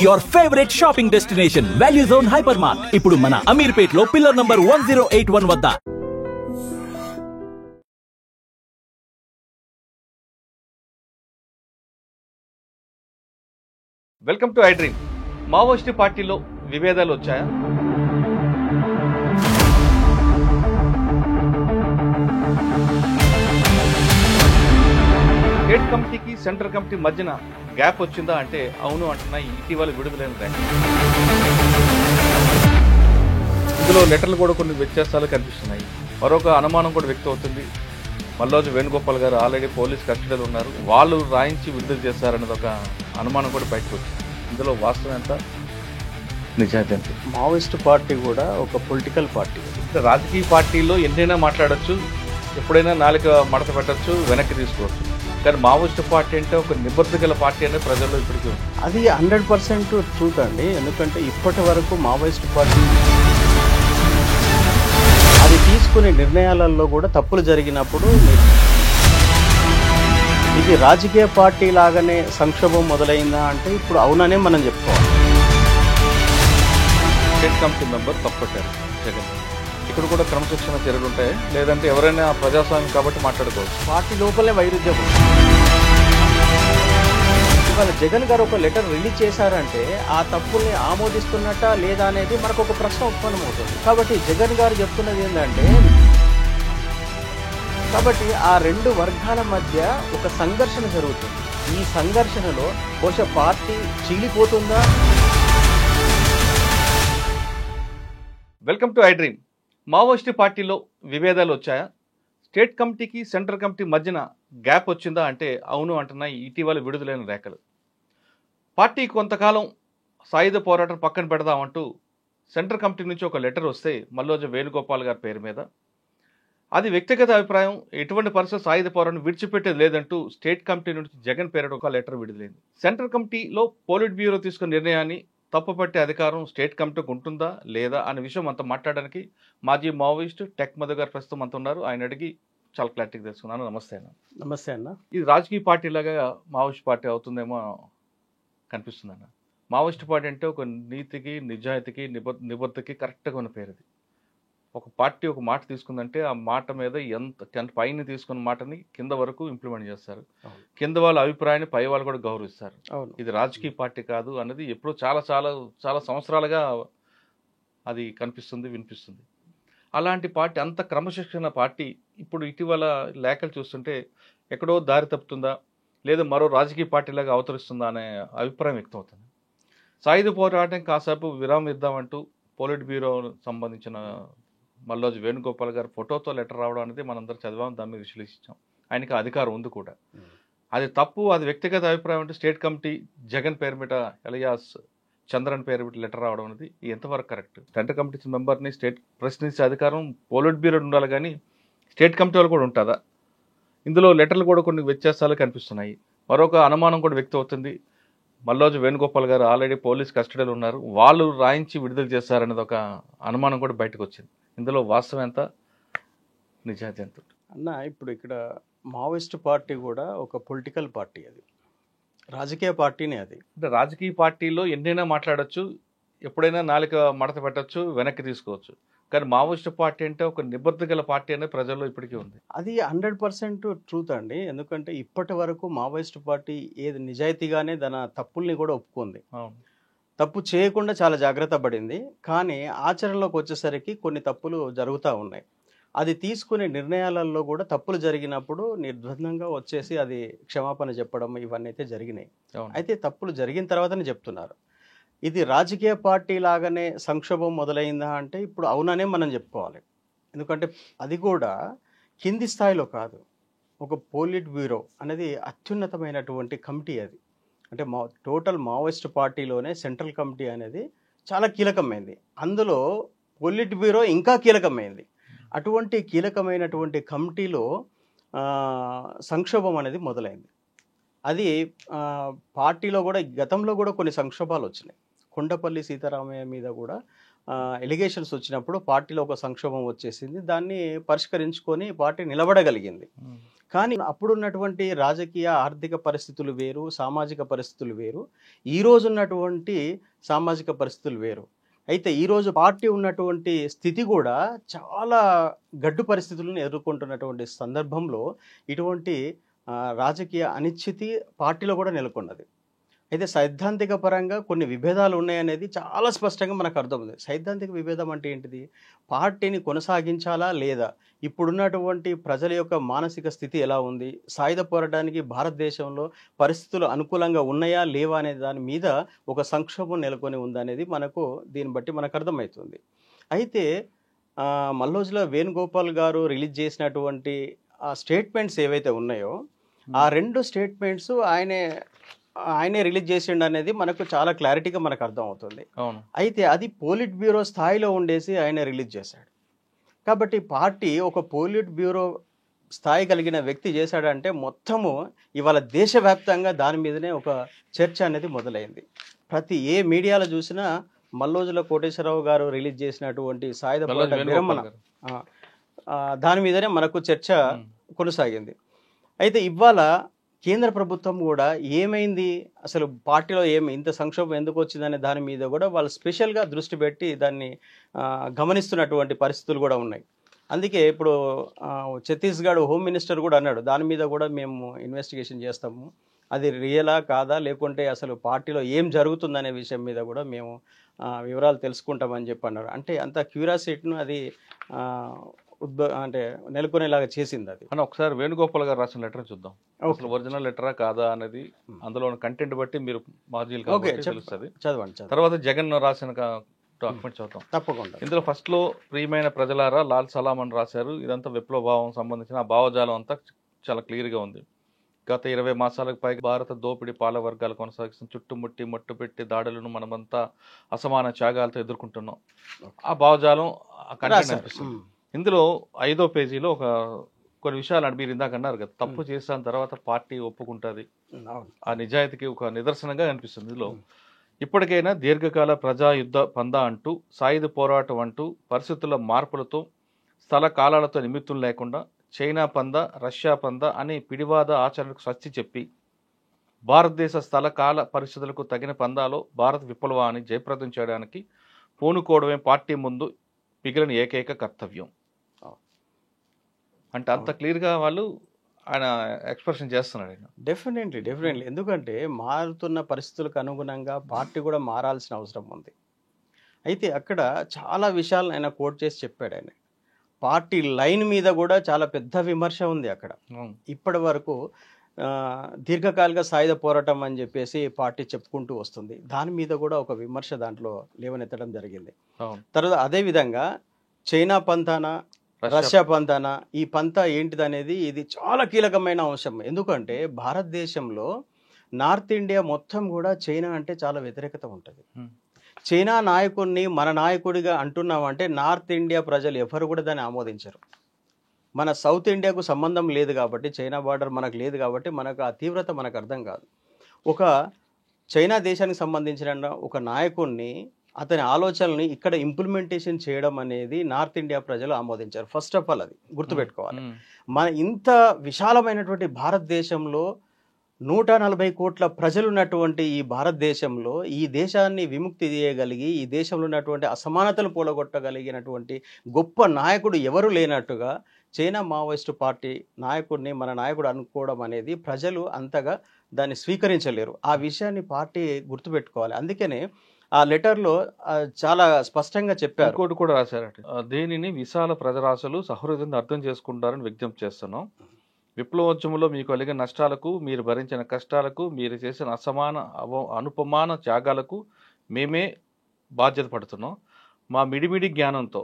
your favorite shopping destination, Value Zone Hypermart. ఇప్పుడు మన అమీర్పేట్ లో పిల్లర్ నంబర్ 1081 వద్ద. Welcome to iDream. Maoist పార్టీలో విభేదాలు వచ్చాయా? స్టేట్ కమిటీకి సెంట్రల్ కమిటీ మధ్యన గ్యాప్ వచ్చిందా అంటే అవును అంటున్నాయి ఇటీవల విడుదలైన ర్యాంక్. ఇందులో లెటర్లు కూడా కొన్ని వ్యత్యాసాలు కనిపిస్తున్నాయి. మరొక అనుమానం కూడా వ్యక్తం అవుతుంది. మల్లోజు వేణుగోపాల్ గారు ఆల్రెడీ పోలీస్ కస్టడీలో ఉన్నారు, వాళ్ళు రాయించి విడుదల చేశారనేది ఒక అనుమానం కూడా బయటకు వచ్చింది. ఇందులో వాస్తవం ఎంత, నిజాయితీ ఎంత? మావోయిస్టు పార్టీ కూడా ఒక పొలిటికల్ పార్టీ. రాజకీయ పార్టీలో ఎన్నైనా మాట్లాడచ్చు, ఎప్పుడైనా నాలుక మడత పెట్టచ్చు, వెనక్కి తీసుకోవచ్చు. కానీ మావోయిస్టు పార్టీ అంటే ఒక నిబద్ధత పార్టీ అనేది ప్రజల్లో ఇప్పటికీ ఉంది. అది 100% ట్రూత్ అండి. ఎందుకంటే ఇప్పటి వరకు మావోయిస్టు పార్టీ అది తీసుకునే నిర్ణయాలలో కూడా తప్పులు జరిగినప్పుడు ఇది రాజకీయ పార్టీ లాగానే సంక్షోభం మొదలైందా అంటే ఇప్పుడు అవుననే మనం చెప్పుకోవాలి. స్టేట్ కమిటీ మెంబర్ తప్పట్టారు జగన్. ఇక్కడ కూడా క్రమశిక్షణ చర్యలు ఉంటాయి, లేదంటే ఎవరైనా ప్రజాస్వామ్యం కాబట్టి మాట్లాడుకోవచ్చు. పార్టీ లోపలే వైరుధ్యం. ఇవాళ జగన్ గారు ఒక లెటర్ రిలీజ్ చేశారంటే ఆ తప్పుల్ని ఆమోదిస్తున్నట్ట లేదా అనేది మనకు ఒక ప్రశ్న ఉత్పన్నమవుతుంది. కాబట్టి జగన్ గారు చెప్తున్నది ఏంటంటే, కాబట్టి ఆ రెండు వర్గాల మధ్య ఒక సంఘర్షణ జరుగుతుంది. ఈ సంఘర్షణలో బహుశా పార్టీ చీలిపోతుందా? Welcome to iDream. Maoist పార్టీలో విభేదాలు వచ్చాయా? స్టేట్ కమిటీకి సెంట్రల్ కమిటీ మధ్యన గ్యాప్ వచ్చిందా అంటే అవును అంటున్నాయి ఇటీవల విడుదలైన రేఖలు. పార్టీ కొంతకాలం సాయుధ పోరాటం పక్కన పెడదామంటూ సెంట్రల్ కమిటీ నుంచి ఒక లెటర్ వస్తే మల్లోజు వేణుగోపాల్ గారి పేరు మీద, అది వ్యక్తిగత అభిప్రాయం, ఎటువంటి పరిస్థితి సాయుధ పోరాటం విడిచిపెట్టేది లేదంటూ స్టేట్ కమిటీ నుంచి జగన్ పేరిట ఒక లెటర్ విడుదలైంది. సెంట్రల్ కమిటీలో పోలిట్ బ్యూరో తీసుకున్న నిర్ణయాన్ని తప్పుపట్టే అధికారం స్టేట్ కమిటీకి ఉంటుందా లేదా అనే విషయం అంతా మాట్లాడడానికి మాజీ మావోయిస్టు టెక్ మధు గారు ప్రస్తుతం అంత ఉన్నారు. ఆయన అడిగి చాలా క్లారిటీగా తెలుసుకున్నాను. నమస్తే అన్న. నమస్తే అన్న. ఇది రాజకీయ పార్టీ లాగా మావోయిస్ట్ పార్టీ అవుతుందేమో కనిపిస్తుంది అన్న. మావోయిస్ట్ పార్టీ అంటే ఒక నీతికి, నిజాయితీకి, నిబద్ధతకి కరెక్ట్గా ఉన్న పేరు. ఇది ఒక పార్టీ ఒక మాట తీసుకుందంటే ఆ మాట మీద ఎంత పైన తీసుకున్న మాటని కింద వరకు ఇంప్లిమెంట్ చేస్తారు. కింద వాళ్ళ అభిప్రాయాన్ని పై వాళ్ళు కూడా గౌరవిస్తారు. ఇది రాజకీయ పార్టీ కాదు అన్నది ఎప్పుడూ చాలా చాలా చాలా సంవత్సరాలుగా అది కనిపిస్తుంది, వినిపిస్తుంది. అలాంటి పార్టీ, అంత క్రమశిక్షణ పార్టీ ఇప్పుడు ఇటీవల లేఖలు చూస్తుంటే ఎక్కడో దారి తప్పుతుందా లేదా మరో రాజకీయ పార్టీలాగా అవతరిస్తుందా అనే అభిప్రాయం వ్యక్తం అవుతుంది. సాయుధ పోరాటం కాసేపు విరామం ఇద్దామంటూ పోలిట్ బ్యూరో సంబంధించిన మల్లోజు వేణుగోపాల్ గారు ఫోటోతో లెటర్ రావడం అనేది మనందరం చదివాం, దాన్ని విశ్లేషించాం. ఆయనకి అధికారం ఉంది కూడా. అది తప్పు, అది వ్యక్తిగత అభిప్రాయం అంటే స్టేట్ కమిటీ జగన్ పేరు మీద ఎలియాస్ చంద్రన్ పేరు మీద లెటర్ రావడం అనేది ఎంతవరకు కరెక్ట్? సెంట్రల్ కమిటీ మెంబర్ని స్టేట్ ప్రశ్నించే అధికారం పోలిట్ బ్యూరో ఉండాలి, కానీ స్టేట్ కమిటీ వాళ్ళు కూడా ఉంటుందా? ఇందులో లెటర్లు కూడా కొన్ని వ్యత్యాసాలు కనిపిస్తున్నాయి. మరొక అనుమానం కూడా వ్యక్తం అవుతుంది. మల్లోజు వేణుగోపాల్ గారు ఆల్రెడీ పోలీస్ కస్టడీలో ఉన్నారు, వాళ్ళు రాయించి విడుదల చేశారనేది ఒక అనుమానం కూడా బయటకు వచ్చింది. ఇందులో వాస్తవం ఎంత, నిజాయితీ ఎంత? అన్న, ఇప్పుడు ఇక్కడ మావోయిస్టు పార్టీ కూడా ఒక పొలిటికల్ పార్టీ. అది రాజకీయ పార్టీనే. అది అంటే రాజకీయ పార్టీలో ఎన్నైనా మాట్లాడచ్చు, ఎప్పుడైనా నాలుక మడత పెట్టచ్చు, వెనక్కి తీసుకోవచ్చు. కానీ మావోయిస్టు పార్టీ అంటే ఒక నిబద్ధత పార్టీ అనేది ప్రజల్లో ఇప్పటికీ ఉంది. అది 100% ట్రూత్ అండి. ఎందుకంటే ఇప్పటి వరకు మావోయిస్టు పార్టీ ఏది నిజాయితీగానే తన తప్పుల్ని కూడా ఒప్పుకుంది. తప్పు చేయకుండా చాలా జాగ్రత్త పడింది. కానీ ఆచరణలోకి వచ్చేసరికి కొన్ని తప్పులు జరుగుతూ ఉన్నాయి. అది తీసుకునే నిర్ణయాలలో కూడా తప్పులు జరిగినప్పుడు నిర్బంధంగా వచ్చేసి అది క్షమాపణ చెప్పడం ఇవన్నీ అయితే జరిగినాయి. అయితే తప్పులు జరిగిన తర్వాతనే చెప్తున్నారు. ఇది రాజకీయ పార్టీ లాగానే సంక్షోభం మొదలైందా అంటే ఇప్పుడు అవుననే మనం చెప్పుకోవాలి. ఎందుకంటే అది కూడా కింది స్థాయిలో కాదు, ఒక పోలిట్ బ్యూరో అనేది అత్యున్నతమైనటువంటి కమిటీ. అది అంటే టోటల్ మావోయిస్ట్ పార్టీలోనే సెంట్రల్ కమిటీ అనేది చాలా కీలకమైంది. అందులో పొలిట్ బ్యూరో ఇంకా కీలకమైంది. అటువంటి కీలకమైనటువంటి కమిటీలో సంక్షోభం అనేది మొదలైంది. అది పార్టీలో కూడా గతంలో కూడా కొన్ని సంక్షోభాలు వచ్చినాయి. కొండపల్లి సీతారామయ్య మీద కూడా ఎలిగేషన్స్ వచ్చినప్పుడు పార్టీలో ఒక సంక్షోభం వచ్చేసింది. దాన్ని పరిష్కరించుకొని పార్టీ నిలబడగలిగింది. కానీ అప్పుడున్నటువంటి రాజకీయ ఆర్థిక పరిస్థితులు వేరు, సామాజిక పరిస్థితులు వేరు, ఈ రోజు ఉన్నటువంటి సామాజిక పరిస్థితులు వేరు. అయితే ఈరోజు పార్టీ ఉన్నటువంటి స్థితి కూడా చాలా గడ్డు పరిస్థితులను ఎదుర్కొంటున్నటువంటి సందర్భంలో ఇటువంటి రాజకీయ అనిశ్చితి పార్టీలో కూడా నెలకొన్నది. అయితే సైద్ధాంతిక పరంగా కొన్ని విభేదాలు ఉన్నాయనేది చాలా స్పష్టంగా మనకు అర్థమవుతుంది. సైద్ధాంతిక విభేదం అంటే ఏంటిది? పార్టీని కొనసాగించాలా లేదా, ఇప్పుడున్నటువంటి ప్రజల యొక్క మానసిక స్థితి ఎలా ఉంది, సాయుధ పోరాటానికి భారతదేశంలో పరిస్థితులు అనుకూలంగా ఉన్నాయా లేవా అనే దాని మీద ఒక సంక్షోభం నెలకొని ఉందనేది మనకు దీన్ని బట్టి మనకు అర్థమవుతుంది. అయితే మల్లోజుల వేణుగోపాల్ గారు రిలీజ్ చేసినటువంటి ఆ స్టేట్మెంట్స్ ఏవైతే ఉన్నాయో ఆ 2 స్టేట్మెంట్స్ ఆయనే రిలీజ్ చేసిండు అనేది మనకు చాలా క్లారిటీగా మనకు అర్థం అవుతుంది. అయితే అది పోలిట్ బ్యూరో స్థాయిలో ఉండేసి ఆయన రిలీజ్ చేశాడు. కాబట్టి పార్టీ ఒక పోలిట్ బ్యూరో స్థాయి కలిగిన వ్యక్తి చేశాడంటే మొత్తము ఇవాళ దేశవ్యాప్తంగా దాని మీదనే ఒక చర్చ అనేది మొదలైంది. ఏ మీడియాలో చూసినా మల్లోజుల కోటేశ్వరరావు గారు రిలీజ్ చేసినటువంటి సాయుధ పోరాట విరమణ దాని మీదనే మనకు చర్చ కొనసాగింది. అయితే ఇవాళ కేంద్ర ప్రభుత్వం కూడా ఏమైంది, అసలు పార్టీలో ఇంత సంక్షోభం ఎందుకు వచ్చిందనే దాని మీద కూడా వాళ్ళు స్పెషల్గా దృష్టి పెట్టి దాన్ని గమనిస్తున్నటువంటి పరిస్థితులు కూడా ఉన్నాయి. అందుకే ఇప్పుడు ఛత్తీస్గఢ్ హోమ్ మినిస్టర్ కూడా అన్నాడు, దాని మీద కూడా మేము ఇన్వెస్టిగేషన్ చేస్తాము, అది రియలా కాదా, లేకుంటే అసలు పార్టీలో ఏం జరుగుతుందనే విషయం మీద కూడా మేము వివరాలు తెలుసుకుంటామని చెప్పి అన్నారు. అంటే అంత క్యూరియాసిటీను అది అంటే నెలకొనేలాగా చేసింది అది. అని ఒకసారి వేణుగోపాల్ గారు రాసిన లెటర్ చూద్దాం. అసలు ఒరిజినల్ లెటరా కాదా అనేది అందులో కంటెంట్ బట్టి మీరు మార్జిల్ తెలుస్తుంది. చదవండి. తర్వాత జగన్ రాసిన డాక్యుమెంట్ చదువుతాం తప్పకుండా. ఇందులో ఫస్ట్ లో ప్రియమైన ప్రజలారా లాల్ సలాం అని రాశారు. ఇదంతా విప్లవ భావం సంబంధించిన ఆ భావజాలం అంతా చాలా క్లియర్ గా ఉంది. గత 20 మాసాలకు పైగా భారత దోపిడీ పాల వర్గాలు కొనసాగిస్తున్న చుట్టుముట్టి మట్టుపెట్టి దాడులను మనమంతా అసమాన త్యాగాలతో ఎదుర్కొంటున్నాం. ఆ భావజాలం కంటెంట్ అనిపిస్తుంది. ఇందులో 5వ పేజీలో కొన్ని విషయాలు మీరు ఇందాక అన్నారు కదా, తప్పు చేసిన తర్వాత పార్టీ ఒప్పుకుంటుంది, ఆ నిజాయితీకి ఒక నిదర్శనంగా అనిపిస్తుంది. ఇందులో ఇప్పటికైనా దీర్ఘకాల ప్రజా యుద్ధ పందా అంటూ, సాయుధ పోరాటం అంటూ, పరిస్థితుల మార్పులతో స్థల కాలాలతో నిమిత్తం లేకుండా చైనా పందా, రష్యా పందా అనే పిడివాద ఆచరణకు స్వస్తి చెప్పి భారతదేశ స్థల కాల పరిస్థితులకు తగిన పందాలో భారత విప్లవాన్ని జయప్రదం చేయడానికి పూనుకోవడమే పార్టీ ముందు మిగిలిన ఏకైక కర్తవ్యం. అంటే అంత క్లియర్గా వాళ్ళు ఆయన ఎక్స్ప్రెషన్ చేస్తున్నాడు. డెఫినెట్లీ ఎందుకంటే మారుతున్న పరిస్థితులకు అనుగుణంగా పార్టీ కూడా మారాల్సిన అవసరం ఉంది. అయితే అక్కడ చాలా విషయాలు ఆయన కోట్ చేసి చెప్పాడు. ఆయన పార్టీ లైన్ మీద కూడా చాలా పెద్ద విమర్శ ఉంది అక్కడ. ఇప్పటి వరకు దీర్ఘకాలిక సాయుధ పోరాటం అని చెప్పేసి పార్టీ చెప్పుకుంటూ వస్తుంది, దాని మీద కూడా ఒక విమర్శ దాంట్లో లేవనెత్తడం జరిగింది. తర్వాత అదేవిధంగా చైనా పంతానా, రష్యా పంతానా, ఈ పంతా ఏంటిదనేది ఇది చాలా కీలకమైన అంశం. ఎందుకంటే భారతదేశంలో నార్త్ ఇండియా మొత్తం కూడా చైనా అంటే చాలా వ్యతిరేకత ఉంటుంది. చైనా నాయకుడిని మన నాయకుడిగా అంటున్నామంటే నార్త్ ఇండియా ప్రజలు ఎవరు కూడా దాన్ని ఆమోదించరు. మన సౌత్ ఇండియాకు సంబంధం లేదు కాబట్టి, చైనా బార్డర్ మనకు లేదు కాబట్టి మనకు ఆ తీవ్రత మనకు అర్థం కాదు. ఒక చైనా దేశానికి సంబంధించిన ఒక నాయకుడిని, అతని ఆలోచనల్ని ఇక్కడ ఇంప్లిమెంటేషన్ చేయడం అనేది నార్త్ ఇండియా ప్రజలు ఆమోదించారు. ఫస్ట్ ఆఫ్ ఆల్ అది గుర్తుపెట్టుకోవాలి. మన ఇంత విశాలమైనటువంటి భారతదేశంలో 140 కోట్ల ప్రజలు ఉన్నటువంటి ఈ భారతదేశంలో ఈ దేశాన్ని విముక్తి చేయగలిగి, ఈ దేశంలో ఉన్నటువంటి అసమానతలు పోలగొట్టగలిగినటువంటి గొప్ప నాయకుడు ఎవరు లేనట్టుగా చైనా మావోయిస్టు పార్టీ నాయకుడిని మన నాయకుడు అనుకోవడం అనేది ప్రజలు అంతగా దాన్ని స్వీకరించలేరు. ఆ విషయాన్ని పార్టీ గుర్తుపెట్టుకోవాలి. అందుకనే ఆ లెటర్లో చాలా స్పష్టంగా చెప్పారు. ఇంకోటి కూడా రాశారట, దీనిని విశాల ప్రజరాశులు సహృదయంగా అర్థం చేసుకుంటారని విజ్ఞప్తి చేస్తున్నాం. విప్లవోద్యమంలో మీకు కలిగిన నష్టాలకు, మీరు భరించిన కష్టాలకు, మీరు చేసిన అసమాన అనుపమాన త్యాగాలకు మేమే బాధ్యత పడుతున్నాం. మా మిడిమిడి జ్ఞానంతో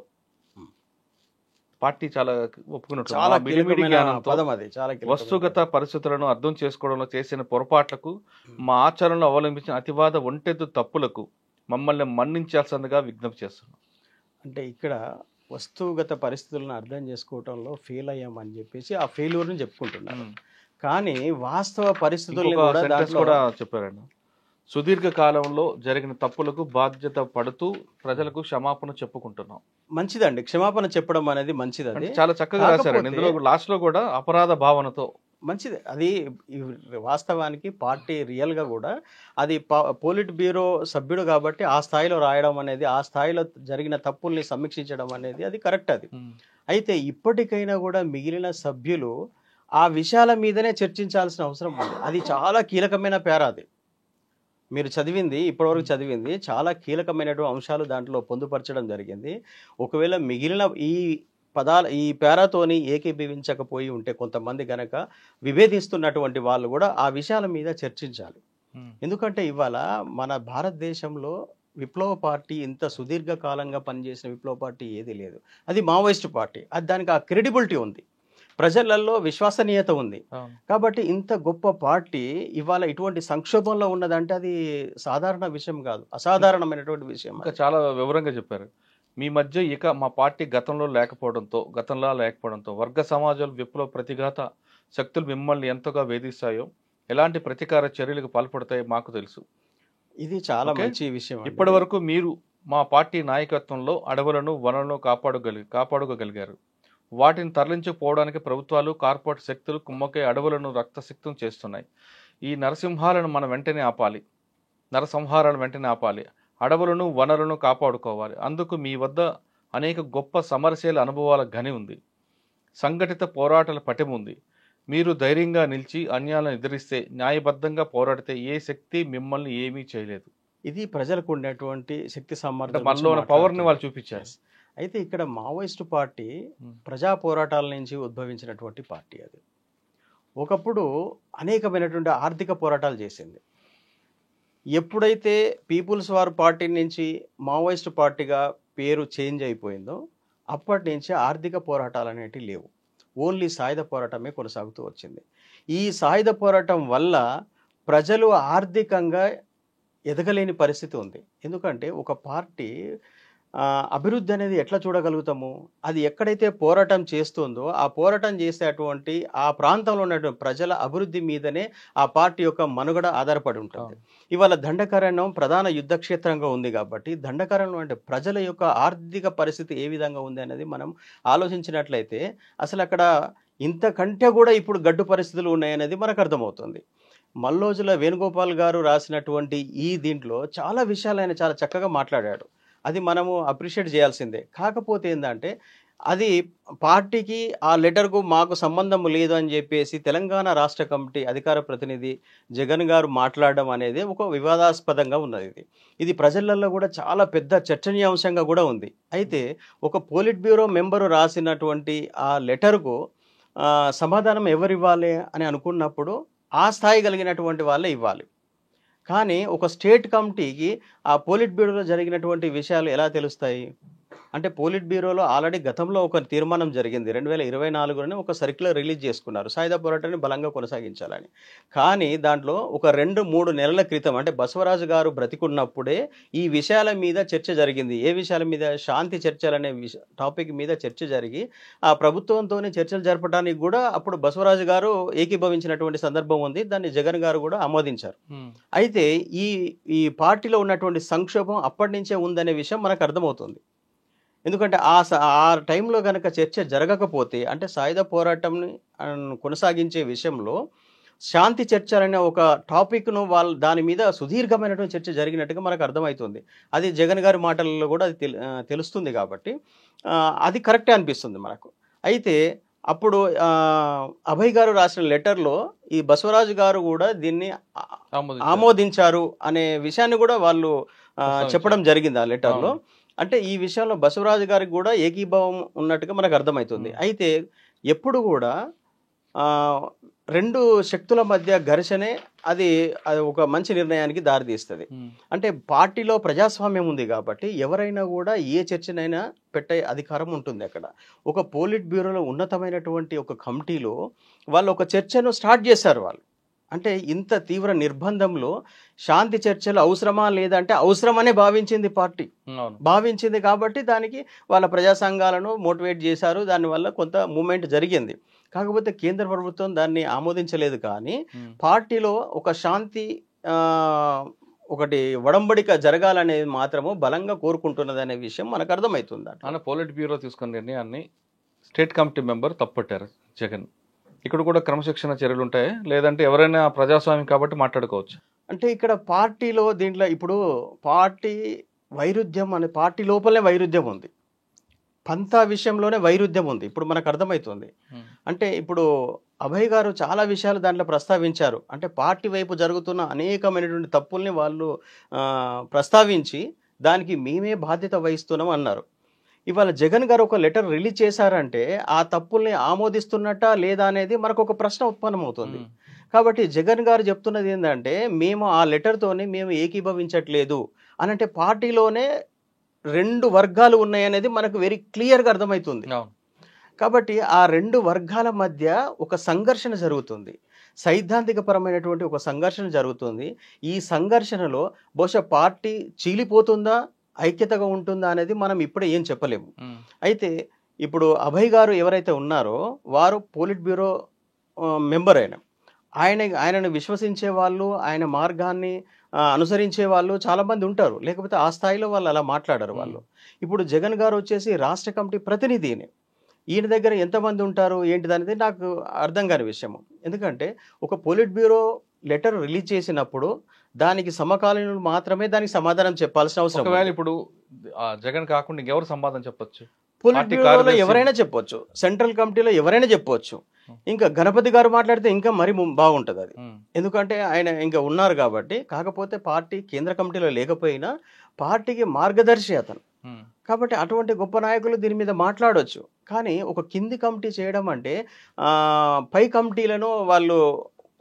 పార్టీ చాలా ఒప్పుకున్నట్టు వస్తుగత పరిస్థితులను అర్థం చేసుకోవడంలో చేసిన పొరపాట్లకు, మా ఆచరణలో అవలంబించిన అతివాద ఒంటెద్దు తప్పులకు మమ్మల్ని మన్నించాల్సిందిగా విజ్ఞప్తి చేస్తున్నాం. అంటే ఇక్కడ వస్తుగత పరిస్థితులను అర్థం చేసుకోవటంలో ఫెయిల్ అయ్యామని చెప్పేసి ఆ ఫెయిల్యూర్ని చెప్పుకుంటున్నాను. కానీ వాస్తవ పరిస్థితులు కూడా చెప్పారండి. సుదీర్ఘ కాలంలో జరిగిన తప్పులకు బాధ్యత పడుతూ ప్రజలకు క్షమాపణ చెప్పుకుంటున్నాం. మంచిదండి, క్షమాపణ చెప్పడం అనేది మంచిది. అది చాలా చక్కగా రాశారండి. ఇందులో లాస్ట్ లో కూడా అపరాధ భావనతో మంచిది. అది వాస్తవానికి పార్టీ రియల్గా కూడా అది పోలిట్ బ్యూరో సభ్యుడు కాబట్టి ఆ స్థాయిలో రాయడం అనేది, ఆ స్థాయిలో జరిగిన తప్పుల్ని సమీక్షించడం అనేది అది కరెక్ట్. అది అయితే ఇప్పటికైనా కూడా మిగిలిన సభ్యులు ఆ విషయాల మీదనే చర్చించాల్సిన అవసరం ఉంది. అది చాలా కీలకమైన పేరా. అది మీరు చదివింది, ఇప్పటివరకు చదివింది చాలా కీలకమైనటువంటి అంశాలు దాంట్లో పొందుపరచడం జరిగింది. ఒకవేళ మిగిలిన ఈ పేరాతోని ఏకీభవించకపోయి ఉంటే కొంతమంది గనక విభేదిస్తున్నటువంటి వాళ్ళు కూడా ఆ విషయాల మీద చర్చించాలి. ఎందుకంటే ఇవాళ మన భారతదేశంలో విప్లవ పార్టీ ఇంత సుదీర్ఘకాలంగా పనిచేసిన విప్లవ పార్టీ ఏది లేదు. అది మావోయిస్ట్ పార్టీ. అది దానికి ఆ క్రెడిబిలిటీ ఉంది, ప్రజలలో విశ్వసనీయత ఉంది. కాబట్టి ఇంత గొప్ప పార్టీ ఇవాళ ఇటువంటి సంక్షోభంలో ఉన్నదంటే అది సాధారణ విషయం కాదు, అసాధారణమైనటువంటి విషయం. ఇంకా చాలా వివరంగా చెప్పారు. మీ మధ్య ఇక మా పార్టీ గతంలో లేకపోవడంతో వర్గ సమాజాలు విప్లవ ప్రతిఘాత శక్తులు మిమ్మల్ని ఎంతగా వేధిస్తాయో, ఎలాంటి ప్రతీకార చర్యలకు పాల్పడతాయో మాకు తెలుసు. ఇది చాలా మంచి విషయం. ఇప్పటి వరకు మీరు మా పార్టీ నాయకత్వంలో అడవులను వనరులను కాపాడుకోగలిగారు. వాటిని తరలించుకోవడానికి ప్రభుత్వాలు కార్పొరేట్ శక్తులు కుమ్మకే అడవులను రక్తసిక్తం చేస్తున్నాయి. ఈ నరసింహాలను మనం వెంటనే ఆపాలి, నరసంహారాలను వెంటనే ఆపాలి, అడవులను వనరులను కాపాడుకోవాలి. అందుకు మీ వద్ద అనేక గొప్ప సమరశీల అనుభవాల గని ఉంది, సంఘటిత పోరాటాల పటిమ ఉంది. మీరు ధైర్యంగా నిలిచి అన్యాయాలను ఎదిరిస్తే, న్యాయబద్ధంగా పోరాడితే ఏ శక్తి మిమ్మల్ని ఏమీ చేయలేదు. ఇది ప్రజలకు ఉండేటువంటి శక్తి సామర్థ్యం, మనలో ఉన్న పవర్ని వాళ్ళు చూపించారు. అయితే ఇక్కడ మావోయిస్టు పార్టీ ప్రజా పోరాటాల నుంచి ఉద్భవించినటువంటి పార్టీ. అది ఒకప్పుడు అనేకమైనటువంటి ఆర్థిక పోరాటాలు చేసింది. ఎప్పుడైతే పీపుల్స్ వార్ పార్టీ నుంచి మావోయిస్టు పార్టీగా పేరు చేంజ్ అయిపోయిందో అప్పటి నుంచి ఆర్థిక పోరాటాలు అనేటివి లేవు, ఓన్లీ సాయుధ పోరాటమే కొనసాగుతూ వచ్చింది. ఈ సాయుధ పోరాటం వల్ల ప్రజలు ఆర్థికంగా ఎదగలేని పరిస్థితి ఉంది. ఎందుకంటే ఒక పార్టీ అభివృద్ధి అనేది ఎట్లా చూడగలుగుతాము? అది ఎక్కడైతే పోరాటం చేస్తుందో ఆ పోరాటం చేసేటువంటి ఆ ప్రాంతంలో ఉన్నటువంటి ప్రజల అభివృద్ధి మీదనే ఆ పార్టీ యొక్క మనుగడ ఆధారపడి ఉంటుంది. ఇవాళ దండకారణ్యం ప్రధాన యుద్ధ క్షేత్రంగా ఉంది కాబట్టి దండకారణ్యం అంటే ప్రజల యొక్క ఆర్థిక పరిస్థితి ఏ విధంగా ఉంది అనేది మనం ఆలోచించినట్లయితే అసలు అక్కడ ఇంతకంటే కూడా ఇప్పుడు గడ్డు పరిస్థితులు ఉన్నాయనేది మనకు అర్థమవుతుంది. మల్లోజుల వేణుగోపాల్ గారు రాసినటువంటి ఈ దీంట్లో చాలా విషయాలు ఆయన చాలా చక్కగా మాట్లాడాడు. అది మనము అప్రిషియేట్ చేయాల్సిందే. కాకపోతే ఏంటంటే అది పార్టీకి ఆ లెటర్కు మాకు సంబంధం లేదు అని చెప్పేసి తెలంగాణ రాష్ట్ర కమిటీ అధికార ప్రతినిధి జగన్ గారు మాట్లాడడం అనేది ఒక వివాదాస్పదంగా ఉన్నది. ఇది ప్రజలలో కూడా చాలా పెద్ద చర్చనీయాంశంగా కూడా ఉంది. అయితే ఒక పోలిట్ బ్యూరో మెంబరు రాసినటువంటి ఆ లెటర్కు సమాధానం ఎవరు ఇవ్వాలి అని అనుకున్నప్పుడు ఆ స్థాయి కలిగినటువంటి వాళ్ళే ఇవ్వాలి. కానీ ఒక స్టేట్ కమిటీకి ఆ పోలిట్ బ్యూరోలో జరిగినటువంటి విషయాలు ఎలా తెలుస్తాయి అంటే పోలిట్ బ్యూరోలో ఆల్రెడీ గతంలో ఒక తీర్మానం జరిగింది. 2024లోనే ఒక సర్క్యులర్ రిలీజ్ చేసుకున్నారు సాయుధ పోరాటాన్ని బలంగా కొనసాగించాలని. కానీ దాంట్లో ఒక 2-3 నెలల క్రితం అంటే బసవరాజు గారు బ్రతికున్నప్పుడే ఈ విషయాల మీద చర్చ జరిగింది. ఏ విషయాల మీద? శాంతి చర్చలనే టాపిక్ మీద చర్చ జరిగి ఆ ప్రభుత్వంతోనే చర్చలు జరపడానికి కూడా అప్పుడు బసవరాజు గారు ఏకీభవించినటువంటి సందర్భం ఉంది. దాన్ని జగన్ గారు కూడా ఆమోదించారు. అయితే ఈ పార్టీలో ఉన్నటువంటి సంక్షోభం అప్పటి నుంచే ఉందనే విషయం మనకు అర్థమవుతుంది. ఎందుకంటే ఆ టైంలో కనుక చర్చ జరగకపోతే అంటే సాయుధ పోరాటంని కొనసాగించే విషయంలో శాంతి చర్చలనే ఒక టాపిక్ను వాళ్ళు దాని మీద సుదీర్ఘమైనటువంటి చర్చ జరిగినట్టుగా మనకు అర్థమవుతుంది. అది జగన్ గారి మాటలలో కూడా అది తెలుస్తుంది. కాబట్టి అది కరెక్టే అనిపిస్తుంది మనకు. అయితే అప్పుడు అభయ్ గారు రాసిన లెటర్లో ఈ బసవరాజు గారు కూడా దీన్ని ఆమోదించారు అనే విషయాన్ని కూడా వాళ్ళు చెప్పడం జరిగింది ఆ లెటర్లో. అంటే ఈ విషయంలో బసవరాజు గారికి కూడా ఏకీభావం ఉన్నట్టుగా మనకు అర్థమవుతుంది. అయితే ఎప్పుడు కూడా 2 శక్తుల మధ్య ఘర్షణే అది ఒక మంచి నిర్ణయానికి దారితీస్తుంది. అంటే పార్టీలో ప్రజాస్వామ్యం ఉంది కాబట్టి ఎవరైనా కూడా ఏ చర్చనైనా పెట్టే అధికారం ఉంటుంది. అక్కడ ఒక పోలిట్ బ్యూరోలో ఉన్నతమైనటువంటి ఒక కమిటీలో వాళ్ళు ఒక చర్చను స్టార్ట్ చేశారు. వాళ్ళు అంటే ఇంత తీవ్ర నిర్బంధంలో శాంతి చర్చలు అవసరమా లేదంటే అవసరమనే భావించింది పార్టీ. భావించింది కాబట్టి దానికి వాళ్ళ ప్రజా సంఘాలను మోటివేట్ చేశారు. దానివల్ల కొంత మూమెంట్ జరిగింది. కాకపోతే కేంద్ర ప్రభుత్వం దాన్ని ఆమోదించలేదు. కానీ పార్టీలో ఒక శాంతి ఒకటి వడంబడిక జరగాలనేది మాత్రము బలంగా కోరుకుంటున్నది అనే విషయం మనకు అర్థమవుతుంది. అన్న పోలిట్ బ్యూరో తీసుకున్న నిర్ణయాన్ని స్టేట్ కమిటీ మెంబర్ తప్పట్టారు జగన్. ఇక్కడ కూడా క్రమశిక్షణ చర్యలు ఉంటాయి, లేదంటే ఎవరైనా ప్రజాస్వామ్యం కాబట్టి మాట్లాడుకోవచ్చు. అంటే ఇక్కడ పార్టీలో దీంట్లో ఇప్పుడు పార్టీ వైరుధ్యం అనే పార్టీ లోపలనే వైరుధ్యం ఉంది, పంతా విషయంలోనే వైరుధ్యం ఉంది. ఇప్పుడు మనకు అర్థమవుతుంది. అంటే ఇప్పుడు అభయ్ గారు చాలా విషయాలు దాంట్లో ప్రస్తావించారు. అంటే పార్టీ వైపు జరుగుతున్న అనేకమైనటువంటి తప్పుల్ని వాళ్ళు ప్రస్తావించి దానికి మేమే బాధ్యత వహిస్తున్నాం అన్నారు. ఇవాళ జగన్ గారు ఒక లెటర్ రిలీజ్ చేశారంటే ఆ తప్పుల్ని ఆమోదిస్తున్నట్ట లేదా అనేది మనకు ఒక ప్రశ్న ఉత్పన్నమవుతుంది. కాబట్టి జగన్ గారు చెప్తున్నది ఏంటంటే మేము ఆ లెటర్తోని మేము ఏకీభవించట్లేదు అని, అంటే పార్టీలోనే 2 వర్గాలు ఉన్నాయనేది మనకు వెరీ క్లియర్గా అర్థమవుతుంది. కాబట్టి ఆ 2 వర్గాల మధ్య ఒక సంఘర్షణ జరుగుతుంది, సైద్ధాంతికపరమైనటువంటి ఒక సంఘర్షణ జరుగుతుంది. ఈ సంఘర్షణలో బహుశా పార్టీ చీలిపోతుందా ఐక్యతగా ఉంటుందా అనేది మనం ఇప్పుడే ఏం చెప్పలేము. అయితే ఇప్పుడు అభయ్ గారు ఎవరైతే ఉన్నారో వారు పోలిట్ బ్యూరో మెంబర్ ఆయనను విశ్వసించే వాళ్ళు, ఆయన మార్గాన్ని అనుసరించే వాళ్ళు చాలామంది ఉంటారు, లేకపోతే ఆ స్థాయిలో వాళ్ళు అలా మాట్లాడరు వాళ్ళు. ఇప్పుడు జగన్ గారు వచ్చేసి రాష్ట్ర కమిటీ ప్రతినిధిని, ఈయన దగ్గర ఎంతమంది ఉంటారు ఏంటిది అనేది నాకు అర్థం కాని విషయము. ఎందుకంటే ఒక పోలిట్ బ్యూరో లెటర్ రిలీజ్ చేసినప్పుడు దానికి సమకాలీనులు మాత్రమే దానికి సమాధానం చెప్పాల్సిన అవసరం. ఒకవేళ ఇప్పుడు జగన్ కాకుండా ఇంకెవరు సమాధానం చెప్పొచ్చు? పోలిట్ బ్యూరోలో ఎవరైనా చెప్పొచ్చు, సెంట్రల్ కమిటీలో ఎవరైనా చెప్పొచ్చు. ఇంకా గణపతి గారు మాట్లాడితే ఇంకా మరి బాగుంటుంది అది, ఎందుకంటే ఆయన ఇంకా ఉన్నారు కాబట్టి. కాకపోతే పార్టీ కేంద్ర కమిటీలో లేకపోయినా పార్టీకి మార్గదర్శి అతను కాబట్టి అటువంటి గొప్ప నాయకులు దీని మీద మాట్లాడవచ్చు. కానీ ఒక కింది కమిటీ చేయడం అంటే పై కమిటీలను వాళ్ళు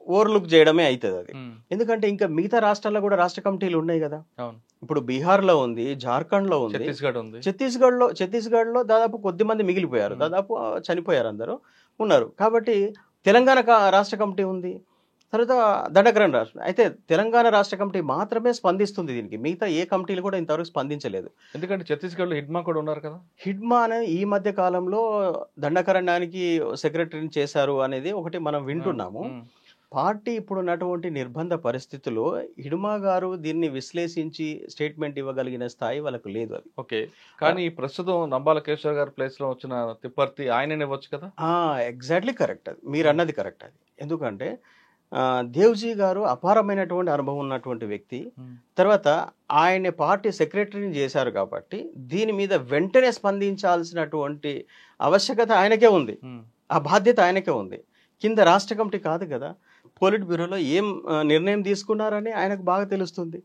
ఓవర్లుక్ చేయడమే అవుతుంది అది. ఎందుకంటే ఇంకా మిగతా రాష్ట్రాల్లో కూడా రాష్ట్ర కమిటీలు ఉన్నాయి కదా. ఇప్పుడు బీహార్లో ఉంది, జార్ఖండ్లో ఉంది, ఛత్తీస్గఢ్లో దాదాపు కొద్ది మంది మిగిలిపోయారు, దాదాపు చనిపోయారు, అందరూ ఉన్నారు. కాబట్టి తెలంగాణ రాష్ట్ర కమిటీ ఉంది, తర్వాత దండకరణ రాష్ట్రం. అయితే తెలంగాణ రాష్ట్ర కమిటీ మాత్రమే స్పందిస్తుంది దీనికి, మిగతా ఏ కమిటీలు కూడా ఇంతవరకు స్పందించలేదు. ఎందుకంటే ఛత్తీస్గఢ్లో హిడ్మా కూడా ఉన్నారు కదా. హిడ్మా అనే ఈ మధ్య కాలంలో దండకరణానికి సెక్రటరీని చేశారు అనేది ఒకటి మనం వింటున్నాము. పార్టీ ఇప్పుడు ఉన్నటువంటి నిర్బంధ పరిస్థితుల్లో హిడ్మా గారు దీన్ని విశ్లేషించి స్టేట్మెంట్ ఇవ్వగలిగిన స్థాయి వాళ్ళకు లేదు అది. ఓకే, కానీ ప్రస్తుతం నంబాల కేశవ్ గారి ప్లేస్ లో వచ్చిన తిప్పర్తి ఆయననే ఇవ్వచ్చు కదా. ఎగ్జాక్ట్లీ కరెక్ట్, అది మీరు అన్నది కరెక్ట్. అది ఎందుకంటే దేవ్జీ గారు అపారమైనటువంటి అనుభవం ఉన్నటువంటి వ్యక్తి, తర్వాత ఆయన పార్టీ సెక్రటరీని చేశారు కాబట్టి దీని మీద వెంటనే స్పందించాల్సినటువంటి ఆవశ్యకత ఆయనకే ఉంది, ఆ బాధ్యత ఆయనకే ఉంది. కింద రాష్ట్ర కమిటీ కాదు కదా, పోలిట్ బ్యూరోలో ఏం నిర్ణయం తీసుకున్నారని ఆయనకు బాగా తెలుస్తుంది.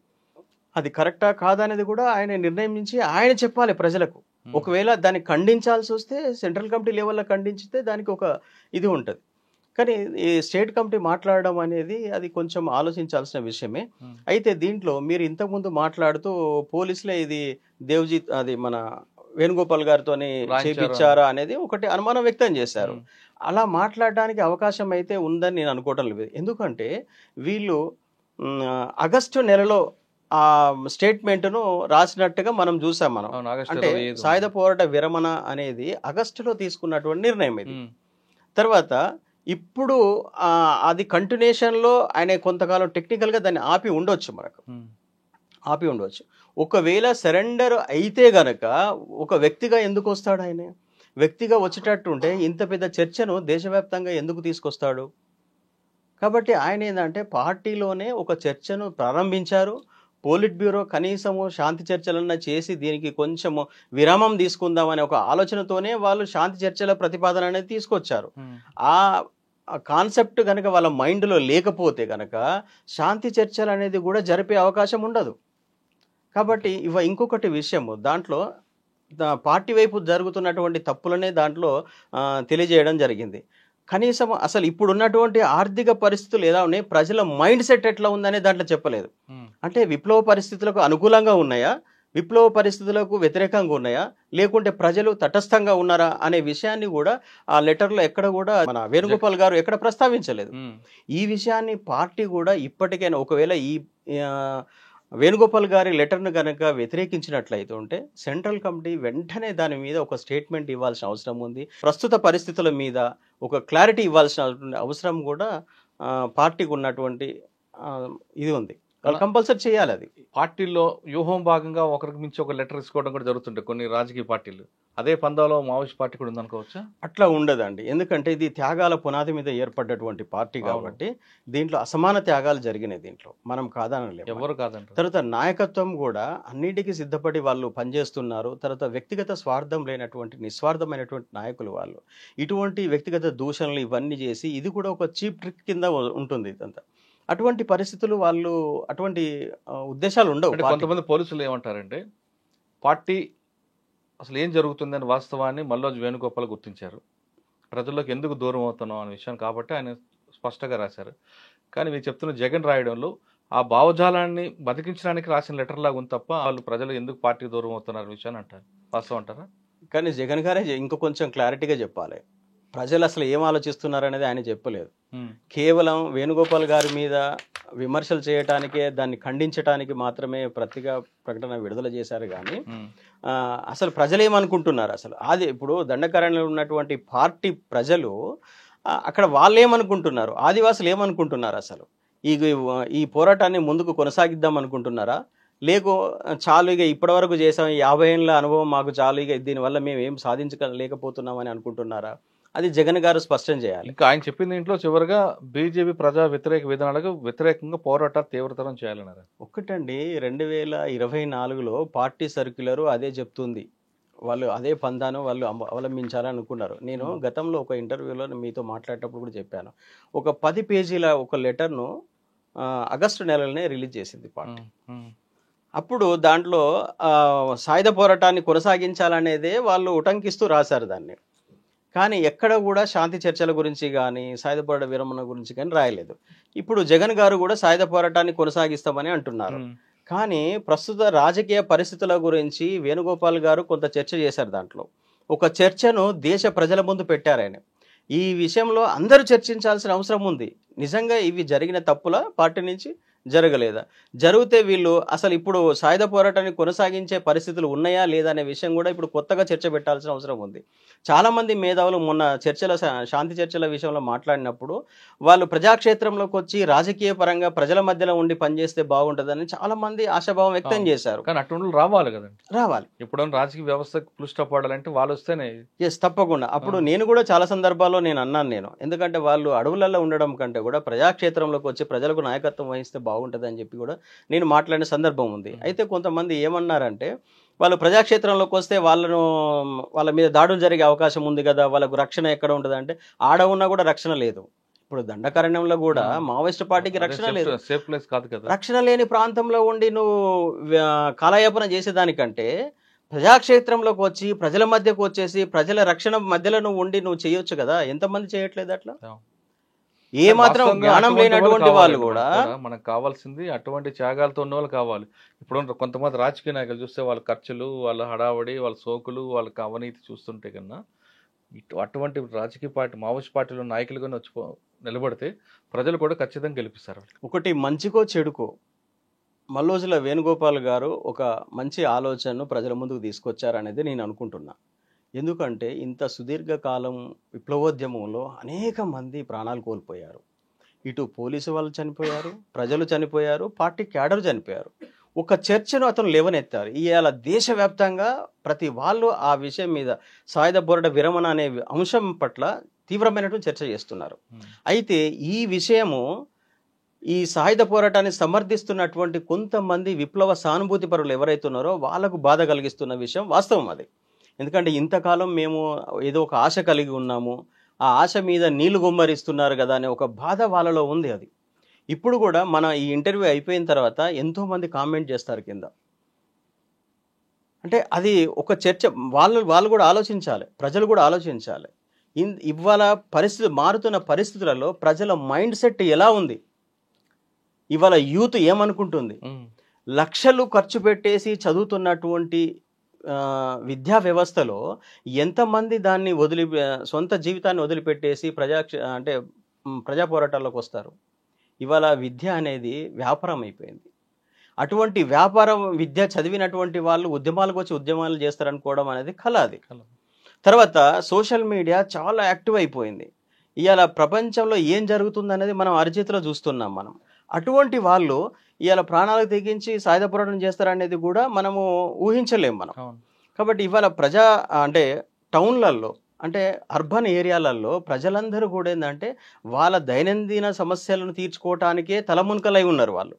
అది కరెక్టా కాదా అనేది కూడా ఆయన నిర్ణయించి ఆయన చెప్పాలి ప్రజలకు. ఒకవేళ దాన్ని ఖండించాల్సి వస్తే సెంట్రల్ కమిటీ లెవెల్లో ఖండించితే దానికి ఒక ఇది ఉంటుంది. కానీ ఈ స్టేట్ కమిటీ మాట్లాడడం అనేది అది కొంచెం ఆలోచించాల్సిన విషయమే. అయితే దీంట్లో మీరు ఇంతకుముందు మాట్లాడుతూ పోలీసులే ఇది దేవ్జీ అది మన వేణుగోపాల్ గారితో చేపించారా అనేది ఒకటి అనుమానం వ్యక్తం చేశారు. అలా మాట్లాడడానికి అవకాశం అయితే ఉందని నేను అనుకోవటం లేదు. ఎందుకంటే వీళ్ళు ఆగస్టు నెలలో ఆ స్టేట్మెంట్ను రాసినట్టుగా మనం చూసాం. మనం అంటే సాయుధ పోరాట విరమణ అనేది ఆగస్టులో తీసుకున్నటువంటి నిర్ణయం ఇది. తర్వాత ఇప్పుడు అది కంటిన్యూషన్లో ఆయన కొంతకాలం టెక్నికల్గా దాన్ని ఆపి ఉండొచ్చు, మనకు ఆపి ఉండవచ్చు. ఒకవేళ సరెండర్ అయితే గనక ఒక వ్యక్తిగా ఎందుకు వస్తాడు? ఆయన వ్యక్తిగా వచ్చేటట్టుంటే ఇంత పెద్ద చర్చను దేశవ్యాప్తంగా ఎందుకు తీసుకొస్తాడు? కాబట్టి ఆయన ఏంటంటే పార్టీలోనే ఒక చర్చను ప్రారంభించారు. పోలిట్ బ్యూరో కనీసము శాంతి చర్చలన్నా చేసి దీనికి కొంచెము విరామం తీసుకుందామనే ఒక ఆలోచనతోనే వాళ్ళు శాంతి చర్చల ప్రతిపాదన అనేది తీసుకొచ్చారు. ఆ కాన్సెప్ట్ కనుక వాళ్ళ మైండ్లో లేకపోతే కనుక శాంతి చర్చలు అనేది కూడా జరిపే అవకాశం ఉండదు. కాబట్టి ఇంకొకటి విషయము దాంట్లో పార్టీ వైపు జరుగుతున్నటువంటి తప్పులనే దాంట్లో తెలియజేయడం జరిగింది. కనీసం అసలు ఇప్పుడున్నటువంటి ఆర్థిక పరిస్థితులు ఎలా ఉన్నాయి, ప్రజల మైండ్ సెట్ ఎట్లా ఉందనే దాంట్లో చెప్పలేదు. అంటే విప్లవ పరిస్థితులకు అనుకూలంగా ఉన్నాయా, విప్లవ పరిస్థితులకు వ్యతిరేకంగా ఉన్నాయా, లేకుంటే ప్రజలు తటస్థంగా ఉన్నారా అనే విషయాన్ని కూడా ఆ లెటర్లో ఎక్కడ కూడా మన వేణుగోపాల్ గారు ఎక్కడ ప్రస్తావించలేదు. ఈ విషయాన్ని పార్టీ కూడా ఇప్పటికైనా ఒకవేళ ఈ వేణుగోపాల్ గారి లెటర్ను కనుక వ్యతిరేకించినట్లయితే ఉంటే సెంట్రల్ కమిటీ వెంటనే దాని మీద ఒక స్టేట్మెంట్ ఇవ్వాల్సిన అవసరం ఉంది. ప్రస్తుత పరిస్థితుల మీద ఒక క్లారిటీ ఇవ్వాల్సిన అవసరం కూడా పార్టీకి ఉన్నటువంటి ఇది ఉంది. వాళ్ళు కంపల్సరీ చేయాలి. అది పార్టీల్లో వ్యూహం భాగంగా ఒకరికి మించి ఒక లెటర్ ఇసుకోవడం కూడా జరుగుతుంటాయి కొన్ని రాజకీయ పార్టీలు. అదే పందాలో మావోయిస్ట్ పార్టీ కూడా ఉందనుకోవచ్చా? అట్లా ఉండదండి. ఎందుకంటే ఇది త్యాగాల పునాది మీద ఏర్పడ్డటువంటి పార్టీ కాబట్టి దీంట్లో అసమాన త్యాగాలు జరిగినాయి. దీంట్లో మనం కాదనలేము, ఎవరు కాదంటారు. తర్వాత నాయకత్వం కూడా అన్నిటికీ సిద్ధపడి వాళ్ళు పనిచేస్తున్నారు. తర్వాత వ్యక్తిగత స్వార్థం లేనటువంటి నిస్వార్థమైనటువంటి నాయకులు వాళ్ళు. ఇటువంటి వ్యక్తిగత దూషణలు ఇవన్నీ చేసి ఇది కూడా ఒక చీప్ ట్రిక్ కింద ఉంటుంది ఇదంతా. అటువంటి పరిస్థితులు వాళ్ళు అటువంటి ఉద్దేశాలు ఉండవు. అంటే కొంతమంది పోలీసులు ఏమంటారంటే పార్టీ అసలు ఏం జరుగుతుందని వాస్తవాన్ని మల్లోజు వేణుగోపాల్ గుర్తించారు. ప్రజల్లోకి ఎందుకు దూరం అవుతున్నాం అనే విషయం కాబట్టి ఆయన స్పష్టంగా రాశారు. కానీ మీరు చెప్తున్న జగన్ రాయడంలో ఆ భావజాలాన్ని బతికించడానికి రాసిన లెటర్ లాగా ఉంది తప్ప వాళ్ళు ప్రజలు ఎందుకు పార్టీ దూరం అవుతున్నారు విషయాన్ని అంటారు. వాస్తవం అంటారా? కానీ జగన్ గారే ఇంకా కొంచెం క్లారిటీగా చెప్పాలి. ప్రజలు అసలు ఏం ఆలోచిస్తున్నారు అనేది ఆయన చెప్పలేదు. కేవలం వేణుగోపాల్ గారి మీద విమర్శలు చేయటానికే, దాన్ని ఖండించడానికి మాత్రమే ప్రకటన విడుదల చేశారు. కానీ అసలు ప్రజలు ఏమనుకుంటున్నారు అసలు అది ఇప్పుడు దండకారణ్యంలో ఉన్నటువంటి పార్టీ ప్రజలు అక్కడ వాళ్ళు ఏమనుకుంటున్నారు, ఆదివాసులు ఏమనుకుంటున్నారు, అసలు ఈ పోరాటాన్ని ముందుకు కొనసాగిద్దాం అనుకుంటున్నారా, లేకో చాలు ఇక ఇప్పటివరకు చేసాం 50 ఏళ్ళ అనుభవం మాకు చాలు ఇక దీనివల్ల మేము ఏం సాధించలేకపోతున్నామని అనుకుంటున్నారా? అది జగన్ గారు స్పష్టం చేయాలి. ఇంకా ఆయన చెప్పిన దీంట్లో చివరిగా బీజేపీ ప్రజా వ్యతిరేక విధానాలకు వ్యతిరేకంగా పోరాటాలు తీవ్రతరం చేయాలన్నారు. ఒక్కటండి, 2024లో పార్టీ సర్క్యులర్ అదే చెప్తుంది. వాళ్ళు అదే పందాను వాళ్ళు అవలంబించాలని అనుకున్నారు. నేను గతంలో ఒక ఇంటర్వ్యూలో మీతో మాట్లాడేటప్పుడు కూడా చెప్పాను. ఒక 10 పేజీల ఒక లెటర్ను ఆగస్టు నెలలోనే రిలీజ్ చేసింది పార్టీ. అప్పుడు దాంట్లో సాయుధ పోరాటాన్ని కొనసాగించాలనేదే వాళ్ళు ఉటంకిస్తూ రాశారు దాన్ని. కానీ ఎక్కడ కూడా శాంతి చర్చల గురించి కానీ సాయుధ పోరాట విరమణ గురించి కానీ రాయలేదు. ఇప్పుడు జగన్ గారు కూడా సాయుధ పోరాటాన్ని కొనసాగిస్తామని అంటున్నారు. కానీ ప్రస్తుత రాజకీయ పరిస్థితుల గురించి వేణుగోపాల్ గారు కొంత చర్చ చేశారు. దాంట్లో ఒక చర్చను దేశ ప్రజల ముందు పెట్టారు ఆయన. ఈ విషయంలో అందరూ చర్చించాల్సిన అవసరం ఉంది. నిజంగా ఇవి జరిగిన తప్పుల పార్టీ నుంచి జరగలేదా, జరిగితే వీళ్ళు అసలు ఇప్పుడు సాయుధ పోరాటాన్ని కొనసాగించే పరిస్థితులు ఉన్నాయా లేదా అనే విషయం కూడా ఇప్పుడు కొత్తగా చర్చ పెట్టాల్సిన అవసరం ఉంది. చాలామంది మేధావులు మొన్న శాంతి చర్చల విషయంలో మాట్లాడినప్పుడు వాళ్ళు ప్రజాక్షేత్రంలోకి వచ్చి రాజకీయ పరంగా ప్రజల మధ్యలో ఉండి పనిచేస్తే బాగుంటుందని చాలామంది ఆశాభావం వ్యక్తం చేశారు. కానీ అటువంటి రావాలి కదండి, రావాలి. ఇప్పుడు రాజకీయ వ్యవస్థకు పులుస్టాప్ పడాలంటే వాళ్ళు వస్తేనే. తప్పకుండా. అప్పుడు నేను కూడా చాలా సందర్భాల్లో నేను అన్నాను, ఎందుకంటే వాళ్ళు అడవులలో ఉండడం కంటే కూడా ప్రజాక్షేత్రంలోకి వచ్చి ప్రజలకు నాయకత్వం వహిస్తే బాగుంటుంది అని చెప్పి కూడా నేను మాట్లాడిన సందర్భం ఉంది. అయితే కొంతమంది ఏమన్నారంటే వాళ్ళు ప్రజాక్షేత్రంలోకి వస్తే వాళ్ళ మీద దాడులు జరిగే అవకాశం ఉంది కదా, వాళ్ళకు రక్షణ ఎక్కడ ఉంటుంది అంటే ఆడ ఉన్నా కూడా రక్షణ లేదు. ఇప్పుడు దండకారణ్యంలో కూడా మావోయిస్ట్ పార్టీకి రక్షణ లేదు. సేఫ్ ప్లేస్ కాదు కదా. రక్షణ లేని ప్రాంతంలో ఉండి నువ్వు కాలయాపన చేసేదానికంటే ప్రజాక్షేత్రంలోకి వచ్చి ప్రజల మధ్యకు వచ్చేసి ప్రజల రక్షణ మధ్యలో నువ్వు ఉండి నువ్వు చేయొచ్చు కదా. ఎంతమంది చేయట్లేదు అట్లా? ఏ మాత్రం జ్ఞానం లేనటువంటి వాళ్ళు కూడా. మనకు కావాల్సింది అటువంటి త్యాగాలతో ఉన్న వాళ్ళు కావాలి. ఇప్పుడు కొంతమంది రాజకీయ నాయకులు చూస్తే వాళ్ళ ఖర్చులు, వాళ్ళ హడావడి, వాళ్ళ సోకులు, వాళ్ళకి అవినీతి చూస్తుంటే కన్నా అటువంటి రాజకీయ పార్టీ మావోయిస్ట్ పార్టీలో నాయకులుగా నిలబడితే ప్రజలు కూడా ఖచ్చితంగా గెలిపిస్తారు. ఒకటి మంచికో చెడుకో మల్లోజుల వేణుగోపాల్ గారు ఒక మంచి ఆలోచనను ప్రజల ముందుకు తీసుకొచ్చారనేది నేను అనుకుంటున్నా. ఎందుకంటే ఇంత సుదీర్ఘకాలం విప్లవోద్యమంలో అనేక మంది ప్రాణాలు కోల్పోయారు. ఇటు పోలీసు వాళ్ళు చనిపోయారు, ప్రజలు చనిపోయారు, పార్టీ క్యాడర్ చనిపోయారు. ఒక చర్చను అతను లేవనెత్తారు. ఇవాళ దేశవ్యాప్తంగా ప్రతి వాళ్ళు ఆ విషయం మీద సాయుధ పోరాట విరమణ అనే అంశం పట్ల తీవ్రమైనటువంటి చర్చ చేస్తున్నారు. అయితే ఈ విషయము ఈ సాయుధ పోరాటాన్ని సమర్థిస్తున్నటువంటి కొంతమంది విప్లవ సానుభూతి పరులు ఎవరైతే ఉన్నారో వాళ్ళకు బాధ కలిగిస్తున్న విషయం వాస్తవం అది. ఎందుకంటే ఇంతకాలం మేము ఏదో ఒక ఆశ కలిగి ఉన్నాము, ఆ ఆశ మీద నీళ్లు గుమ్మరిస్తున్నారు కదా అనే ఒక బాధ వాళ్ళలో ఉంది. అది ఇప్పుడు కూడా మన ఈ ఇంటర్వ్యూ అయిపోయిన తర్వాత ఎంతోమంది కామెంట్ చేస్తారు కింద. అంటే అది ఒక చర్చ. వాళ్ళు కూడా ఆలోచించాలి, ప్రజలు కూడా ఆలోచించాలి. ఇవాళ మారుతున్న పరిస్థితులలో ప్రజల మైండ్ సెట్ ఎలా ఉంది, ఇవాళ యూత్ ఏమనుకుంటుంది, లక్షలు ఖర్చు పెట్టేసి చదువుతున్నటువంటి విద్యా వ్యవస్థలో ఎంతమంది దాన్ని సొంత జీవితాన్ని వదిలిపెట్టేసి ప్రజా పోరాటాల్లోకి వస్తారు. ఇవాళ విద్య అనేది వ్యాపారం అయిపోయింది. అటువంటి వ్యాపారం విద్య చదివినటువంటి వాళ్ళు ఉద్యమాలకు వచ్చి ఉద్యమాలు చేస్తారనుకోవడం అనేది కళ. అది తర్వాత సోషల్ మీడియా చాలా యాక్టివ్ అయిపోయింది. ఇవాళ ప్రపంచంలో ఏం జరుగుతుంది అనేది మనం అరచేతిలో చూస్తున్నాం మనం. అటువంటి వాళ్ళు ఇవాళ ప్రాణాలకు తెగించి సాయుధ పోరాటం చేస్తారనేది కూడా మనము ఊహించలేము మనం. కాబట్టి ఇవాళ అంటే టౌన్లలో అంటే అర్బన్ ఏరియాలలో ప్రజలందరూ కూడా ఏంటంటే వాళ్ళ దైనందిన సమస్యలను తీర్చుకోవటానికే తలమునకలై ఉన్నారు వాళ్ళు.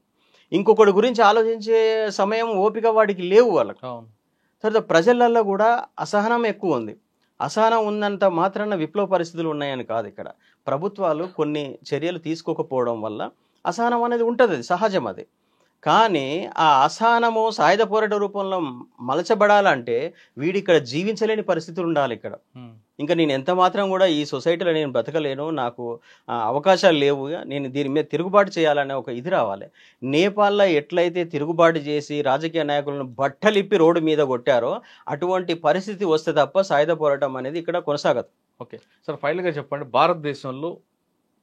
ఇంకొకటి గురించి ఆలోచించే సమయం ఓపిక వాడికి లేవు వాళ్ళకు. తర్వాత ప్రజలలో కూడా అసహనం ఎక్కువ ఉంది. అసహనం ఉన్నంత మాత్రాన విప్లవ పరిస్థితులు ఉన్నాయని కాదు. ఇక్కడ ప్రభుత్వాలు కొన్ని చర్యలు తీసుకోకపోవడం వల్ల అసహనం అనేది ఉంటుంది, అది సహజం. అది కానీ ఆ అసహనము సాయుధ పోరాట రూపంలో మలచబడాలంటే వీడి ఇక్కడ జీవించలేని పరిస్థితులు ఉండాలి. ఇక్కడ ఇంకా నేను ఎంత మాత్రం కూడా ఈ సొసైటీలో నేను బ్రతకలేను, నాకు అవకాశాలు లేవు, నేను దీని మీద తిరుగుబాటు చేయాలనే ఒక ఇది రావాలి. నేపాల్లో ఎట్లయితే తిరుగుబాటు చేసి రాజకీయ నాయకులను బట్టలిప్పి రోడ్డు మీద కొట్టారో అటువంటి పరిస్థితి వస్తే తప్ప సాయుధ పోరాటం అనేది ఇక్కడ కొనసాగదు. ఓకే సార్, ఫైనల్గా చెప్పండి, భారతదేశంలో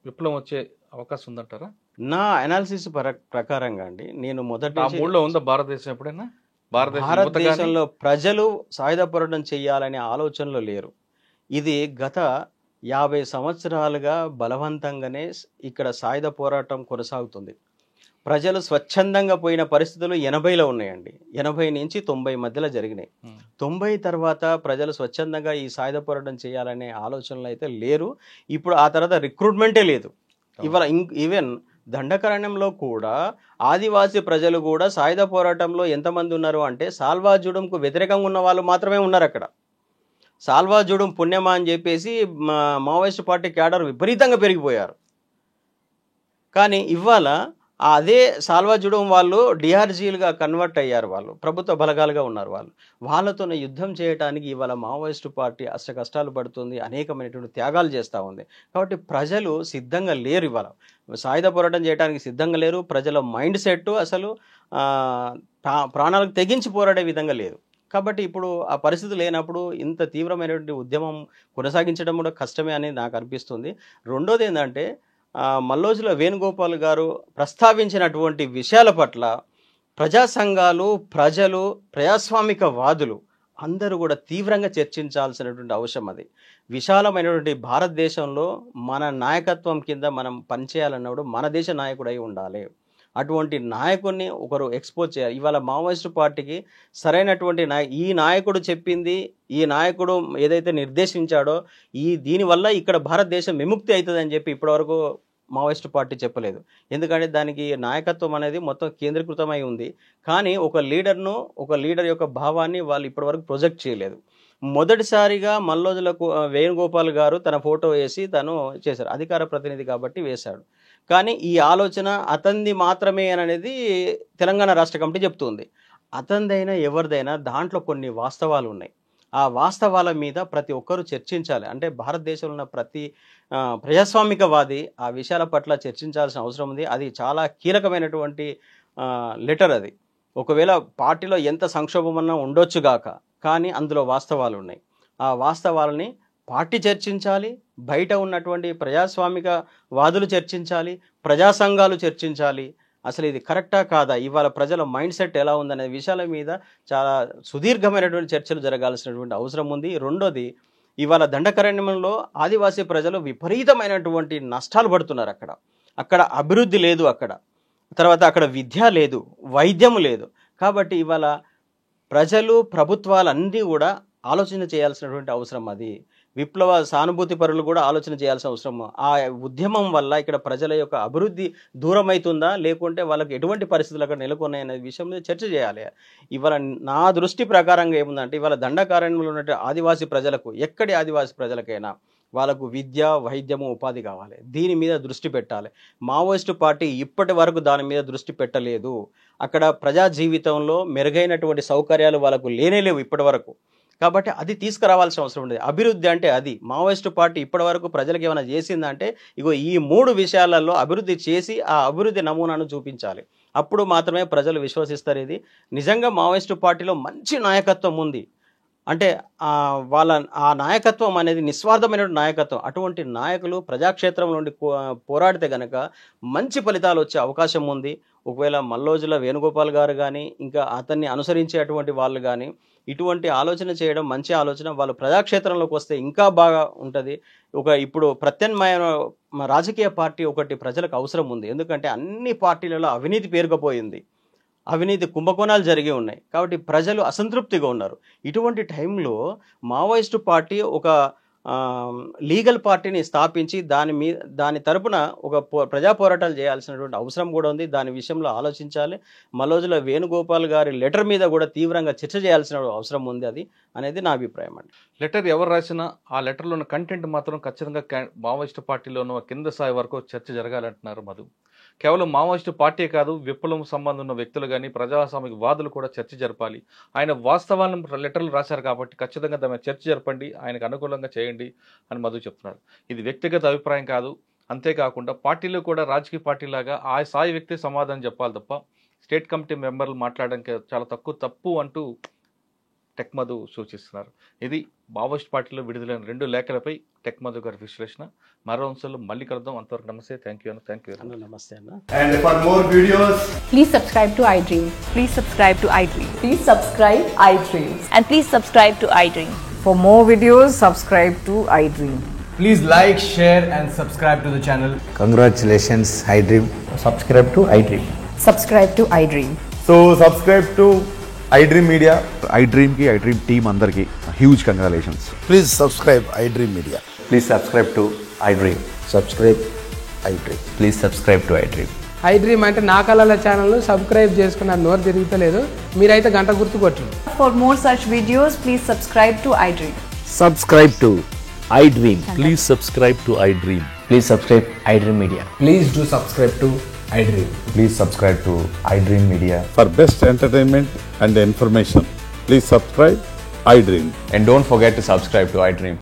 విప్లవం వచ్చే అవకాశం ఉందంటారా? నా అనాలిసిస్ ప్రకారంగా అండి, నేను మొదట మూడులో ఉందా భారతదేశం ఎప్పుడైనా? భారతదేశంలో ప్రజలు సాయుధ పోరాటం చేయాలనే ఆలోచనలో లేరు. ఇది గత 50 సంవత్సరాలుగా బలవంతంగానే ఇక్కడ సాయుధ పోరాటం కొనసాగుతుంది. ప్రజలు స్వచ్ఛందంగా పోయిన పరిస్థితులు 80లో ఉన్నాయండి. 80 నుంచి 90 మధ్యలో జరిగినాయి. 90 తర్వాత ప్రజలు స్వచ్ఛందంగా ఈ సాయుధ పోరాటం చేయాలనే ఆలోచనలు అయితే లేరు. ఇప్పుడు ఆ తర్వాత రిక్రూట్మెంటే లేదు. ఇవాళ ఈవెన్ దండకారణ్యంలో కూడా ఆదివాసీ ప్రజలు కూడా సాయుధ పోరాటంలో ఎంతమంది ఉన్నారు అంటే సాల్వాజూడంకు వ్యతిరేకంగా ఉన్న వాళ్ళు మాత్రమే ఉన్నారు అక్కడ. సాల్వాజూడం పుణ్యమా అని చెప్పేసి మావోయిస్ట్ పార్టీ క్యాడర్ విపరీతంగా పెరిగిపోయారు. కానీ ఇవాళ అదే సాల్వాజూడం వాళ్ళు డిఆర్జీలుగా కన్వర్ట్ అయ్యారు. వాళ్ళు ప్రభుత్వ బలగాలుగా ఉన్నారు. వాళ్ళతోనే యుద్ధం చేయడానికి ఇవాళ మావోయిస్ట్ పార్టీ అష్ట కష్టాలు పడుతుంది, అనేకమైనటువంటి త్యాగాలు చేస్తూ ఉంది. కాబట్టి ప్రజలు సిద్ధంగా లేరు, ఇవాళ సాయుధ పోరాటం చేయడానికి సిద్ధంగా లేరు. ప్రజల మైండ్ సెట్ అసలు ప్రాణాలకు తెగించి పోరాడే విధంగా లేదు. కాబట్టి ఇప్పుడు ఆ పరిస్థితి లేనప్పుడు ఇంత తీవ్రమైనటువంటి ఉద్యమం కొనసాగించడం కూడా కష్టమే అని నాకు అనిపిస్తుంది. రెండోది ఏంటంటే మల్లోజుల వేణుగోపాల్ గారు ప్రస్తావించినటువంటి విషయాల పట్ల ప్రజా సంఘాలు, ప్రజలు, ప్రజాస్వామిక వాదులు అందరూ కూడా తీవ్రంగా చర్చించాల్సినటువంటి అవసరం. అది విశాలమైనటువంటి భారతదేశంలో మన నాయకత్వం కింద మనం పనిచేయాలన్నప్పుడు మన దేశ నాయకుడై ఉండాలి. అటువంటి నాయకుడిని ఒకరు ఎక్స్పోజ్ చేయాలి. ఇవాళ మావోయిస్ట్ పార్టీకి సరైనటువంటి ఈ నాయకుడు చెప్పింది, ఈ నాయకుడు ఏదైతే నిర్దేశించాడో దీనివల్ల ఇక్కడ భారతదేశం విముక్తి అవుతుంది అని చెప్పి ఇప్పటివరకు మావోయిస్ట్ పార్టీ చెప్పలేదు. ఎందుకంటే దానికి నాయకత్వం అనేది మొత్తం కేంద్రీకృతమై ఉంది. కానీ ఒక లీడర్ యొక్క భావాన్ని వాళ్ళు ఇప్పటివరకు ప్రొజెక్ట్ చేయలేదు. మొదటిసారిగా మల్లోజులకు వేణుగోపాల్ గారు తన ఫోటో వేసి తను చేశారు, అధికార ప్రతినిధి కాబట్టి వేశాడు. కానీ ఈ ఆలోచన అతనిది మాత్రమే అనేది తెలంగాణ రాష్ట్ర కమిటీ చెప్తుంది. అతనిదైనా ఎవరిదైనా దాంట్లో కొన్ని వాస్తవాలు ఉన్నాయి. ఆ వాస్తవాల మీద ప్రతి ఒక్కరూ చర్చించాలి. అంటే భారతదేశంలో ఉన్న ప్రతి ప్రజాస్వామికవాది ఆ విషయాల పట్ల చర్చించాల్సిన అవసరం ఉంది. అది చాలా కీలకమైనటువంటి లెటర్. అది ఒకవేళ పార్టీలో ఎంత సంక్షోభమన్నా ఉండొచ్చుగాక, కానీ అందులో వాస్తవాలు ఉన్నాయి. ఆ వాస్తవాలని పార్టీ చర్చించాలి, బయట ఉన్నటువంటి ప్రజాస్వామిక వాదులు చర్చించాలి, ప్రజా సంఘాలు చర్చించాలి. అసలు ఇది కరెక్టా కాదా, ఇవాళ ప్రజల మైండ్ సెట్ ఎలా ఉందనే విషయాల మీద చాలా సుదీర్ఘమైనటువంటి చర్చలు జరగాల్సినటువంటి అవసరం ఉంది. రెండోది, ఇవాళ దండకారణ్యంలో ఆదివాసీ ప్రజలు విపరీతమైనటువంటి నష్టాలు పడుతున్నారు. అక్కడ అభివృద్ధి లేదు, తర్వాత అక్కడ విద్య లేదు, వైద్యం లేదు. కాబట్టి ఇవాళ ప్రజలు, ప్రభుత్వాలన్నీ కూడా ఆలోచన చేయాల్సినటువంటి అవసరం. అది విప్లవ సానుభూతి పరులు కూడా ఆలోచన చేయాల్సిన అవసరం. ఆ ఉద్యమం వల్ల ఇక్కడ ప్రజల యొక్క అభివృద్ధి దూరమవుతుందా, లేకుంటే వాళ్ళకి ఎటువంటి పరిస్థితులు అక్కడ నెలకొన్నాయనే విషయం మీద చర్చ చేయాలి. ఇవాళ నా దృష్టి ప్రకారంగా ఏముందంటే, ఇవాళ దండకారణ్యంలో ఉన్న ఆదివాసీ ప్రజలకు, ఎక్కడి ఆదివాసీ ప్రజలకైనా వాళ్ళకు విద్య, వైద్యము, ఉపాధి కావాలి. దీని మీద దృష్టి పెట్టాలి. మావోయిస్టు పార్టీ ఇప్పటి వరకు దాని మీద దృష్టి పెట్టలేదు. అక్కడ ప్రజా జీవితంలో మెరుగైనటువంటి సౌకర్యాలు వాళ్ళకు లేనేలేవు ఇప్పటి వరకు. కాబట్టి అది తీసుకురావాల్సిన అవసరం ఉండేది. అభివృద్ధి అంటే అది. మావోయిస్టు పార్టీ ఇప్పటి వరకు ప్రజలకు ఏమైనా చేసిందంటే ఇగో ఈ 3 విషయాలలో అభివృద్ధి చేసి ఆ అభివృద్ధి నమూనాను చూపించాలి. అప్పుడు మాత్రమే ప్రజలు విశ్వసిస్తారు. ఇది నిజంగా మావోయిస్టు పార్టీలో మంచి నాయకత్వం ఉంది. అంటే వాళ్ళ ఆ నాయకత్వం అనేది నిస్వార్థమైన నాయకత్వం. అటువంటి నాయకులు ప్రజాక్షేత్రం నుండి పోరాడితే గనక మంచి ఫలితాలు వచ్చే అవకాశం ఉంది. ఒకవేళ మల్లోజుల వేణుగోపాల్ గారు కానీ, ఇంకా అతన్ని అనుసరించేటువంటి వాళ్ళు కానీ ఇటువంటి ఆలోచన చేయడం మంచి ఆలోచన. వాళ్ళు ప్రజాక్షేత్రంలోకి వస్తే ఇంకా బాగా ఉంటుంది. ఇప్పుడు ప్రత్యామ్నాయ రాజకీయ పార్టీ ఒకటి ప్రజలకు అవసరం ఉంది. ఎందుకంటే అన్ని పార్టీలలో అవినీతి పేరుకుపోయింది, అవినీతి కుంభకోణాలు జరిగి ఉన్నాయి. కాబట్టి ప్రజలు అసంతృప్తిగా ఉన్నారు. ఇటువంటి టైంలో మావోయిస్టు పార్టీ ఒక లీగల్ పార్టీని స్థాపించి దాని తరపున ఒక ప్రజా పోరాటాలు చేయాల్సినటువంటి అవసరం కూడా ఉంది. దాని విషయంలో ఆలోచించాలి. మల్లోజుల వేణుగోపాల్ గారి లెటర్ మీద కూడా తీవ్రంగా చర్చ చేయాల్సిన అవసరం ఉంది. అది అనేది నా అభిప్రాయం అండి. లెటర్ ఎవరు రాసినా ఆ లెటర్లో ఉన్న కంటెంట్ మాత్రం ఖచ్చితంగా మావోయిస్టు పార్టీలో ఉన్న కింద స్థాయి వరకు చర్చ జరగాలంటున్నారు మధు. కేవలం మావోయిస్టు పార్టీ కాదు, విప్లవం సంబంధం ఉన్న వ్యక్తులు కానీ ప్రజాస్వామిక వాదులు కూడా చర్చ జరపాలి. ఆయన వాస్తవాలను లెటర్లు రాశారు కాబట్టి ఖచ్చితంగా దాని చర్చ జరపండి, ఆయనకు అనుకూలంగా చేయండి అని మధు చెప్తున్నారు. ఇది వ్యక్తిగత అభిప్రాయం కాదు. అంతేకాకుండా పార్టీలో కూడా రాజకీయ పార్టీలాగా ఆ స్థాయి వ్యక్తి సమాధానం చెప్పాలి తప్ప స్టేట్ కమిటీ మెంబర్లు మాట్లాడడానికి చాలా తప్పు అంటూ టెక్ మధు సూచిస్తున్నారు. ఇది మావోయిస్ట్ పార్టీలో విడుదలైన 2 లేఖలపై టెక్ మధు గారి విశ్లేషణ. మరో అంశాలు మళ్ళీ కలుద్దాం. అంతవరకు నమస్తే. థ్యాంక్ యూ అన్న. నమస్తే అన్న. And for more videos, please subscribe to iDream. Please subscribe to iDream. Please subscribe iDream. And please subscribe to iDream. For more videos, subscribe to iDream. please like, share and subscribe to the channel. Congratulations, iDream. Subscribe to iDream. Subscribe to iDream. So subscribe to iDream Media. iDream ki iDream team andarki huge congratulations. Please subscribe iDream Media. Please subscribe to iDream. Subscribe iDream. Please subscribe to iDream. iDream అంటే నా కళల channel subscribe చేసుకున్నారు, నోరు తిరుగుతలేదు. మీరైతే గంట గుర్తు కొట్టండి. For more such videos, please subscribe to iDream. Subscribe to iDream. Please subscribe to iDream. Please subscribe iDream Media. Please do subscribe to iDream. Please subscribe to iDream Media. For best entertainment and information, please subscribe iDream. And don't forget to subscribe to iDream.